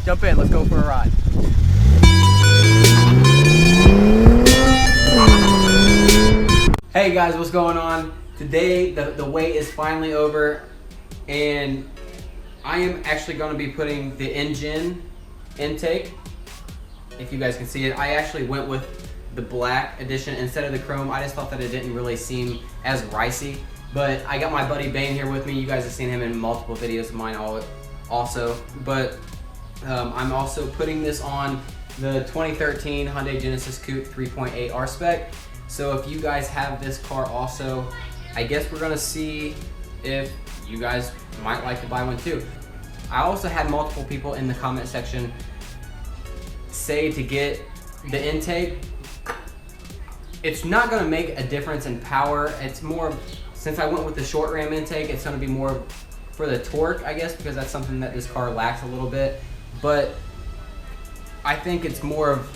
Jump in, let's go for a ride. Hey guys, what's going on? Today, the wait is finally over, and I am actually going to be putting the Injen intake. If you guys can see it, I actually went with the black edition instead of the chrome. I just thought that it didn't really seem as ricey. But I got my buddy Bane here with me. You guys have seen him in multiple videos of mine also. But I'm also putting this on the 2013 Hyundai Genesis Coupe 3.8 R-Spec. So if you guys have this car also, I guess we're gonna see if you guys might like to buy one too. I also had multiple people in the comment section say to get the intake. It's not gonna make a difference in power. It's more, since I went with the short ram intake, it's gonna be more for the torque, I guess, because that's something that this car lacks a little bit. But I think it's more of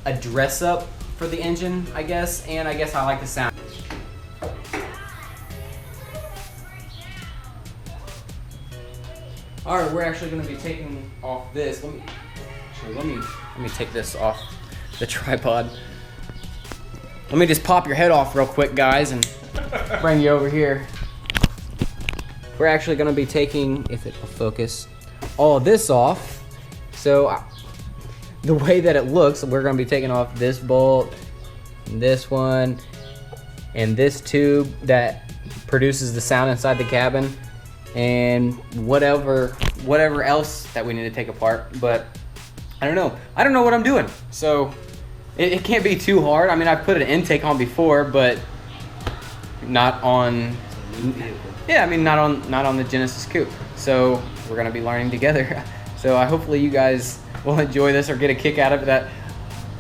a dress up for the engine, I guess, and I guess I like the sound. All right, we're actually gonna be taking off this. Let me take this off the tripod. Let me just pop your head off real quick, guys, and bring you over here. We're actually gonna be taking, if it will focus, all of this off. So the way that it looks, we're gonna be taking off this bolt, this one, and this tube that produces the sound inside the cabin, and whatever else that we need to take apart. But I don't know what I'm doing. So it can't be too hard. I mean, I've put an intake on before, but not on, yeah, I mean, not on the Genesis Coupe. So we're gonna be learning together. So hopefully you guys will enjoy this or get a kick out of it. That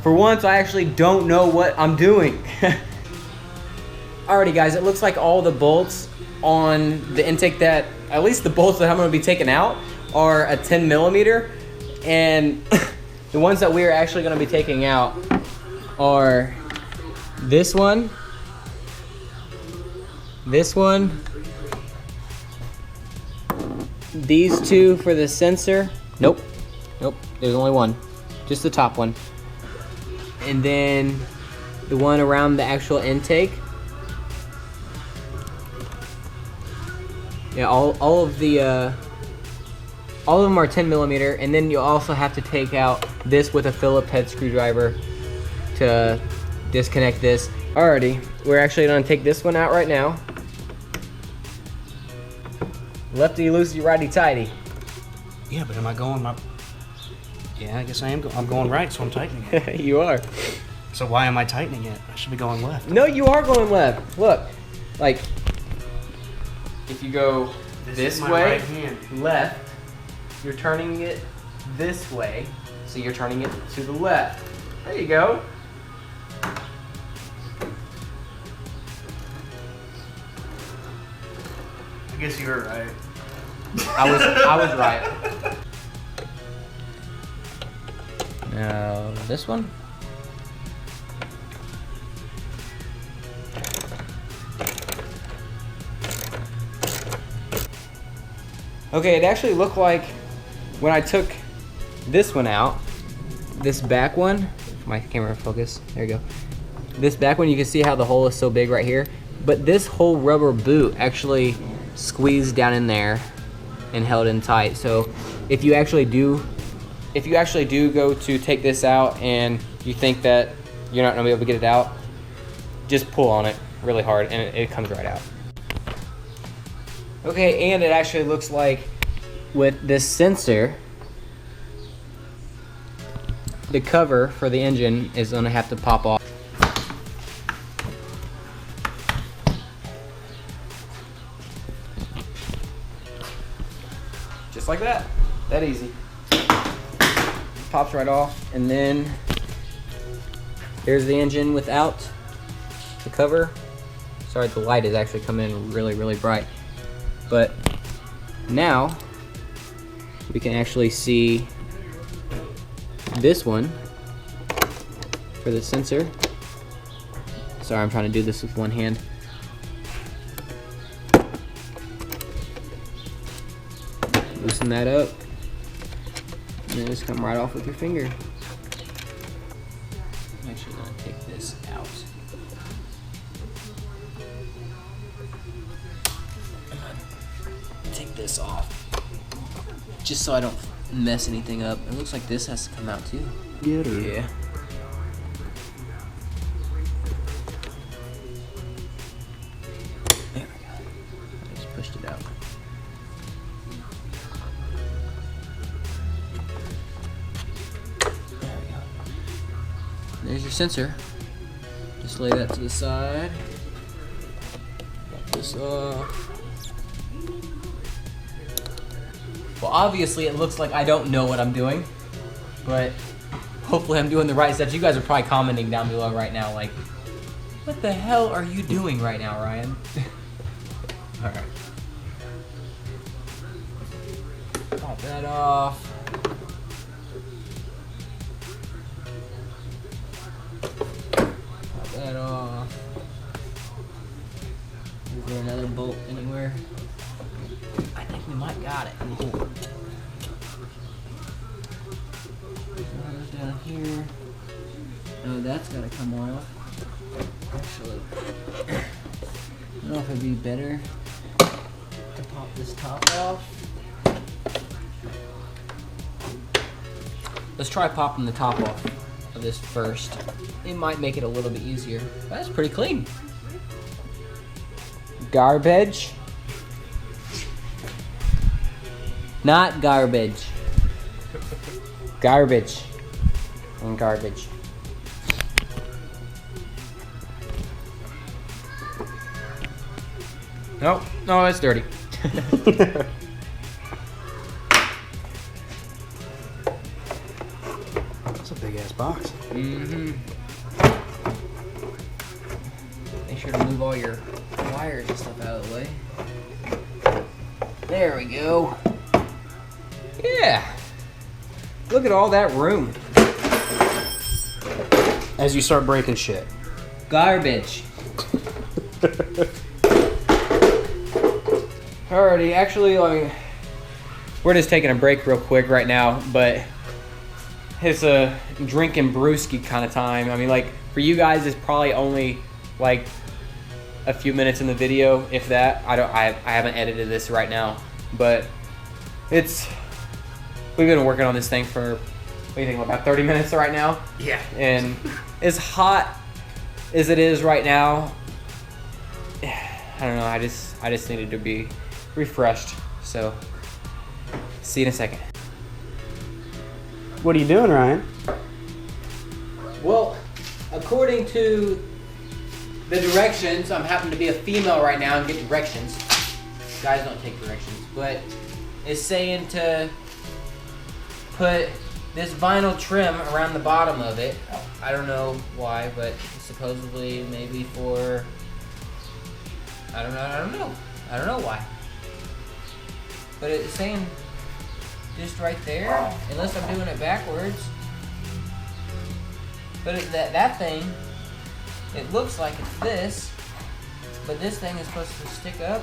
for once, I actually don't know what I'm doing. Alrighty guys, it looks like all the bolts on the intake, that, at least the bolts that I'm gonna be taking out, are a 10 millimeter. And the ones that we're actually gonna be taking out are this one, these two for the sensor. Nope, there's only one, just the top one. And then the one around the actual intake. Yeah, all of them are 10 millimeter, and then you also have to take out this with a Phillips head screwdriver to disconnect this. Alrighty, we're actually gonna take this one out right now. Lefty loosey, righty tighty. Yeah, but am I going my... Yeah, I guess I am. I'm going right, so I'm tightening it. You are. So why am I tightening it? I should be going left. No, you are going left. Look, like, if you go this way, right hand. left, you're turning it this way, so you're turning it to the left. There you go. I guess you were right. I was right. Now this one. Okay, it actually looked like when I took this one out, this back one, if my camera focus, there you go. This back one, you can see how the hole is so big right here, but this whole rubber boot actually squeezed down in there and held in tight. So if you actually do go to take this out and you think that you're not gonna be able to get it out, just pull on it really hard and it comes right out. Okay, and it actually looks like with this sensor, the cover for the engine is gonna have to pop off. Just like that, that easy. Pops right off, and then there's the engine without the cover. Sorry, the light is actually coming in really bright. But now we can actually see this one for the sensor. Sorry, I'm trying to do this with one hand. Loosen that up. then just come right off with your finger. I'm actually gonna take this out. Take this off, just so I don't mess anything up. It looks like this has to come out too. Get her. Yeah. There we go. I just pushed it out. There we go. There's your sensor. Just lay that to the side. Pop this off. Well, obviously it looks like I don't know what I'm doing, but hopefully I'm doing the right steps. You guys are probably commenting down below right now like, what the hell are you doing right now, Ryan? All right. Pop that off. Pop that off. Is there another bolt anywhere? I think we might got it. Down here. Oh, that's gotta come off. Actually, I don't know if it'd be better to pop this top off. Let's try popping the top off of this first. It might make it a little bit easier. That's pretty clean. Garbage. Not garbage. Garbage. And garbage. Nope. No, it's dirty. That's a big ass box. Mm-hmm. Make sure to move all your wires and stuff out of the way. There we go. Yeah. Look at all that room. As you start breaking shit. Garbage. Alrighty, actually, we're just taking a break real quick right now, but it's a drinking brewski kind of time. I mean, like, for you guys, it's probably only like a few minutes in the video, if that. I haven't edited this right now, but we've been working on this thing for, what do you think, about 30 minutes right now? Yeah. And as hot as it is right now, I don't know, I just needed to be refreshed. So, see you in a second. What are you doing, Ryan? Well, according to the directions, I'm happening to be a female right now and get directions. Guys don't take directions, but it's saying to put this vinyl trim around the bottom of it. I don't know why, but supposedly maybe for, I don't know why. But it's saying just right there, unless I'm doing it backwards. But that thing, it looks like it's this, but this thing is supposed to stick up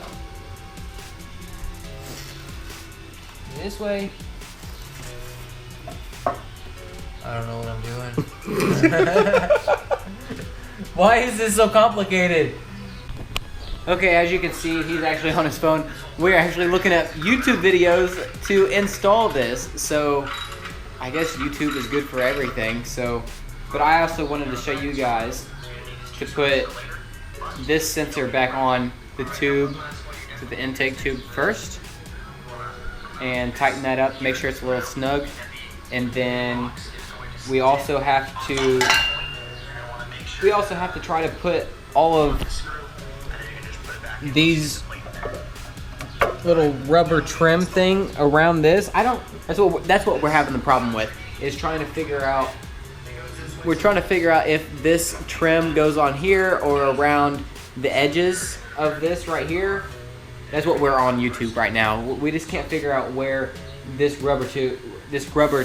this way. I don't know what I'm doing. Why is this so complicated? Okay, as you can see, he's actually on his phone. We're actually looking at YouTube videos to install this. So I guess YouTube is good for everything. So, but I also wanted to show you guys to put this sensor back on the tube, to the intake tube first, and tighten that up, make sure it's a little snug. And then we also have to try to put all of these little rubber trim thing around this. That's what we're having the problem with, is trying to figure out if this trim goes on here or around the edges of this right here. That's what we're on YouTube right now. We just can't figure out where this rubber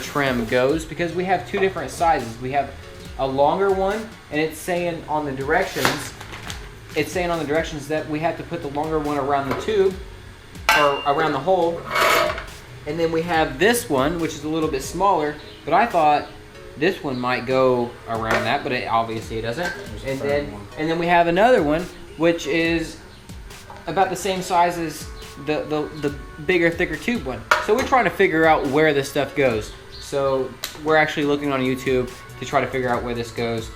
trim goes, because we have two different sizes. We have a longer one, and it's saying on the directions that we have to put the longer one around the tube, or around the hole, And then we have this one, which is a little bit smaller, but I thought this one might go around that, but obviously it doesn't. And then we have another one, which is about the same size as the bigger, thicker tube one. So we're trying to figure out where this stuff goes. So we're actually looking on YouTube to try to figure out where this goes.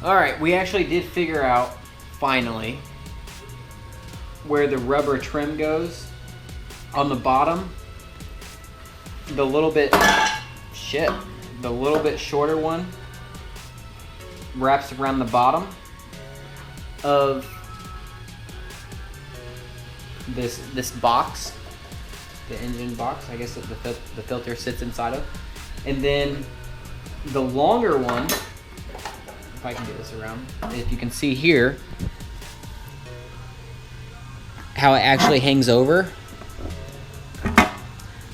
All right, we actually did figure out, finally, where the rubber trim goes. On the bottom, the little bit shorter one wraps around the bottom of this box, the engine box, I guess, that the filter sits inside of. And then the longer one, if I can get this around, if you can see here how it actually hangs over.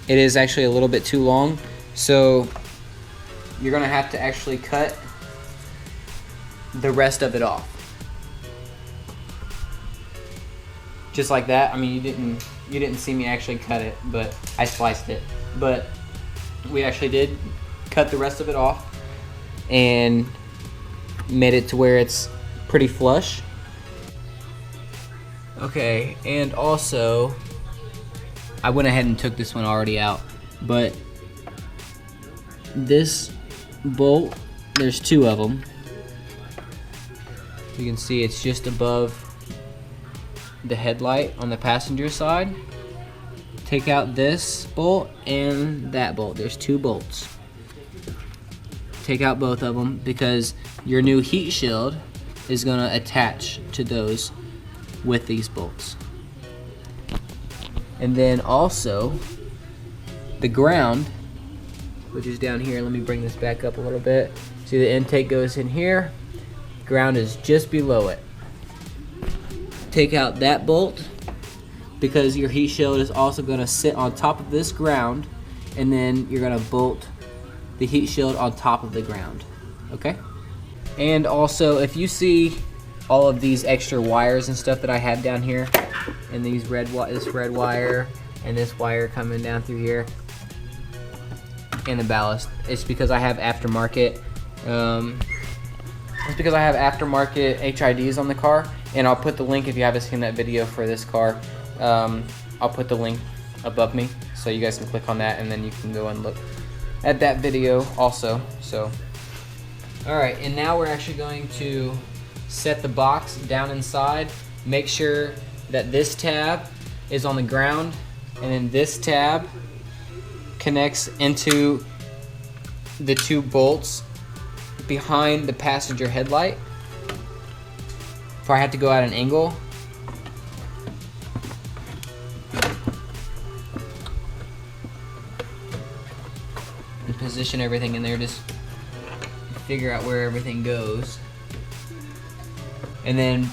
It is actually a little bit too long, so you're gonna have to actually cut the rest of it off. Just like that. I mean, you didn't see me actually cut it, but I sliced it. But we actually did cut the rest of it off and made it to where it's pretty flush. Okay, and also I went ahead and took this one already out, but this bolt, there's two of them. You can see it's just above the headlight on the passenger side. Take out this bolt and that bolt. There's two bolts. Take out both of them because your new heat shield is going to attach to those with these bolts. And then also the ground, which is down here. Let me bring this back up a little bit. See, the intake goes in here. Ground is just below it. Take out that bolt because your heat shield is also going to sit on top of this ground, and then you're going to bolt the heat shield on top of the ground. Okay? And also, if you see all of these extra wires and stuff that I have down here, and these this red wire and this wire coming down through here, and the ballast, it's because I have aftermarket. It's because I have aftermarket HIDs on the car, and I'll put the link if you haven't seen that video for this car. I'll put the link above me so you guys can click on that, and then you can go and look at that video also. So, all right, and now we're actually going to set the box down inside. Make sure that this tab is on the ground, and then this tab connects into the two bolts behind the passenger headlight. If I had to go at an angle, and position everything in there, just figure out where everything goes, and then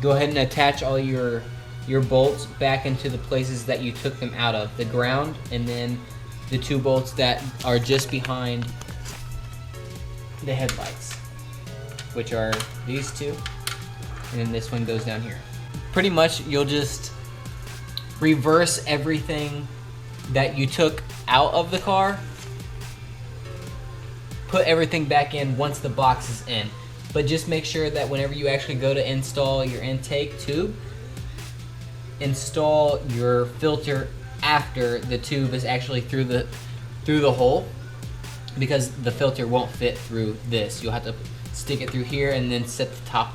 go ahead and attach all your bolts back into the places that you took them out of, the ground, and then the two bolts that are just behind the headlights, which are these two, and then this one goes down here. Pretty much you'll just reverse everything that you took out of the car, put everything back in once the box is in. But just make sure that whenever you actually go to install your intake tube, install your filter after the tube is actually through the hole, because the filter won't fit through this. You'll have to stick it through here and then set the top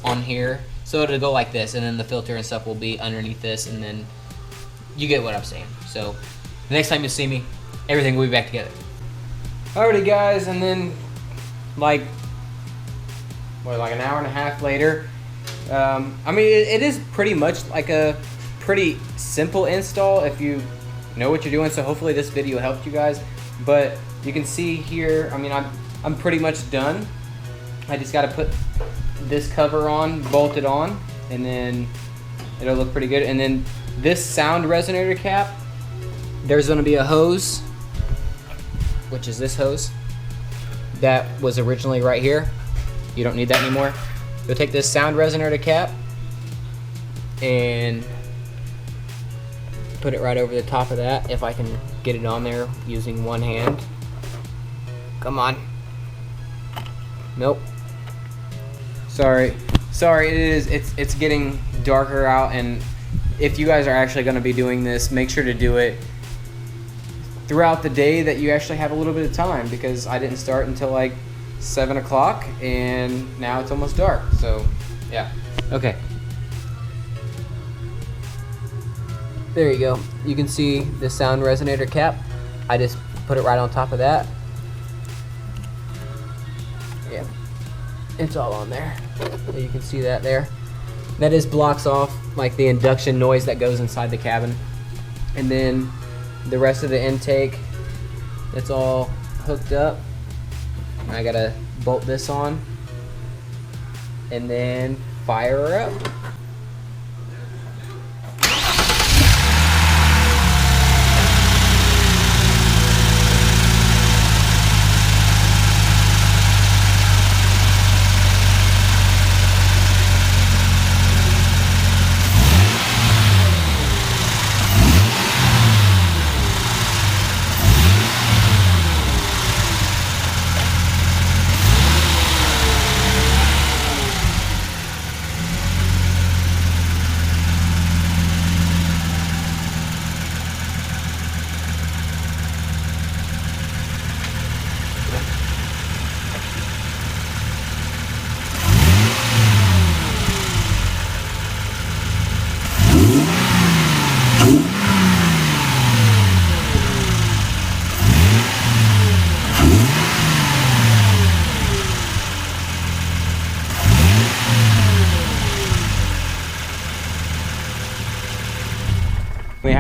on here, so it'll go like this, and then the filter and stuff will be underneath this, and then you get what I'm saying. So the next time you see me, everything will be back together. Alrighty guys, and then like an hour and a half later, I mean, it is pretty much like a pretty simple install if you know what you're doing, so hopefully this video helped you guys. But you can see here, I mean, I'm pretty much done. I just got to put this cover on, bolt it on, and then it'll look pretty good. And then this sound resonator cap, there's going to be a hose, which is this hose that was originally right here. You don't need that anymore. You'll take this sound resonator cap and put it right over the top of that if I can get it on there using one hand. Come on. Nope. Sorry, it's getting darker out, and if you guys are actually going to be doing this, make sure to do it throughout the day that you actually have a little bit of time, because I didn't start until like 7 o'clock and now it's almost dark. So yeah. Okay. There you go. You can see the sound resonator cap. I just put it right on top of that. Yeah. It's all on there. You can see that there. That just blocks off like the induction noise that goes inside the cabin. And then the rest of the intake, it's all hooked up. I gotta bolt this on and then fire her up. I mean,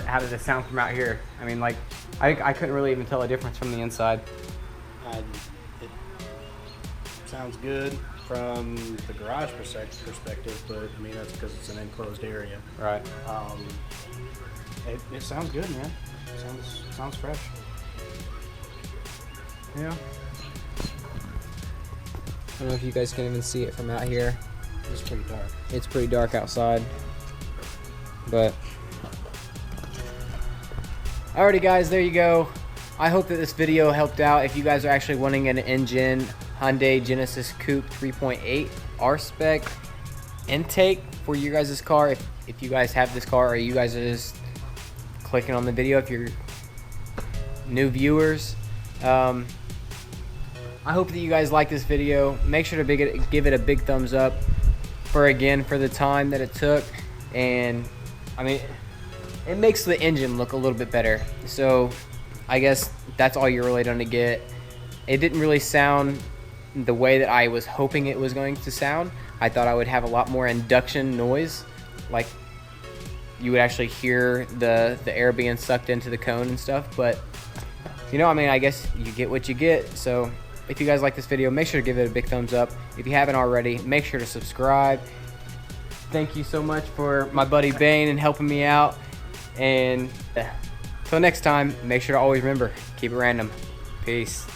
how did it sound from out here? I mean, like, I couldn't really even tell a difference from the inside. It sounds good from the garage perspective, but I mean that's because it's an enclosed area. Right. It sounds good, man. Sounds fresh. Yeah. I don't know if you guys can even see it from out here. It's pretty dark. It's pretty dark outside, but alrighty guys, there you go. I hope that this video helped out. If you guys are actually wanting an Injen Hyundai Genesis Coupe 3.8 R-Spec intake for your guys' car, if you guys have this car or you guys are just clicking on the video, if you're new viewers, I hope that you guys like this video. Make sure to give it a big thumbs up for the time that it took. And I mean, it makes the engine look a little bit better. So I guess that's all you're really going to get. It didn't really sound the way that I was hoping it was going to sound. I thought I would have a lot more induction noise, like you would actually hear the air being sucked into the cone and stuff. But you know, I mean, I guess you get what you get. So if you guys like this video, make sure to give it a big thumbs up. If you haven't already, make sure to subscribe. Thank you so much for my buddy Bane and helping me out. And till next time, make sure to always remember, keep it random. Peace.